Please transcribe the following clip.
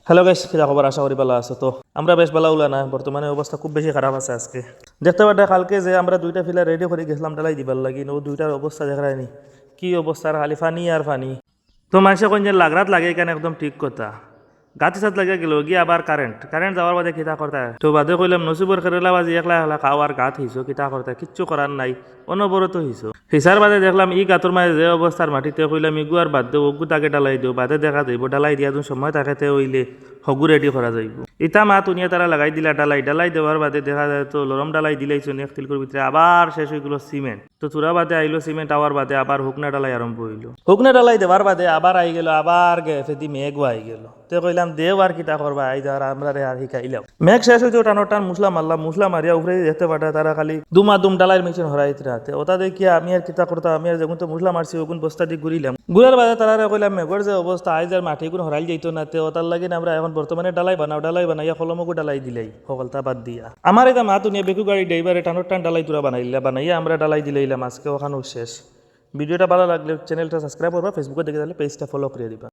Hello guys, কি খবর? আশা করি ভালো আছো। তো আমরা বেশ ভালো উলা না, বর্তমানে অবস্থা খুব বেশি খারাপ আছে। আজকে দেখতে পাটা কালকে যে আমরা দুইটা ফিলা রেডি করে গেছিলাম ডালাই দিবার লাগি, ও দুইটার অবস্থা দেখায়নি। কি অবস্থা, আর খালি ফানি আর ফানি। তো মানুষে কোন যে লাগরাত লাগে এখানে একদম ঠিক কথা। গাছ সাত লাগে গেল গিয়ে আবার কারেন্ট যাওয়ার বাদে কিতা করতে তো বাদে কইলাম নসিবর খেরেলা বাজি একলা একলা খাও আর গাত হইছো কিতা করতে কিচ্ছু করার নাই, অনবরত হইছো। হিসার বাদে দেখলাম ই গাতর মাঝে যে অবস্থার মাটিতে কইলাম ইগু আর বাদ দেও অগু তাকে ডালাই দিও, বাদে দেখা যাইব ডালাই দিয়া যখন সময় তাকেতে হইলে হগু রেডি করা যাইব। ইতা মা তুনিয়া তারা লাগাই দিলা ডালাই দেওয়ার বাদে দেখা যায় তো লরম ডালাই দিলাইছো এক তিলকর ভিতরে আবার শেষ হয়ে গেল সিমেন্ট। তো চূড়া বাদে আইলো সিমেন্ট আওয়ার বাদে আবার হুকনা ডালাই আরম্ভ হইলো। হুকনা ডালাই দেওয়ার বাদে আবার আই গেল, আবার ফেদি মেঘও আই গেল। তো কইলাম দেও আর কিতা করবা, আই আর আমরা আর শিখাইলাম। মেঘ শেষ হয়েছে টানো টান মুসলা মারলাম, মুসলা মারিয়া উপরে দেখতে পাঠা তারা খালি দুম ডালাইয়ের মেশিন হরাইত রাতে ওটা দেখিয়া আমি আর কিতা করতাম, আমি আর যখন তো মুসলা মারছি ওগুন বস্তা দিয়ে ঘুরিলাম। ঘুরার বাদে তারা কইলাম মেঘর যে অবস্থা আইজ আর মাটি গুণ হরাইল যাইতো না, তে ওটার লাগে আমরা এখন বর্তমানে ডালাই বানাইয়া কলমকু ডালাই দিলাই সকলতা বাদ দিয়া। আমার এটা মা তুনিয়া বেকু গাড়ি ড্রাইভারে টানোর টান ডালাই তুরা বানাইয়া আমরা ডালাই দিলাইলাম। আজকে ওখানেও শেষ। ভিডিওটা ভালো লাগলে চ্যানেলটা সাবস্ক্রাইব করবা, ফেসবুকে দেখে তাহলে পেজটা ফলো করে দিবা।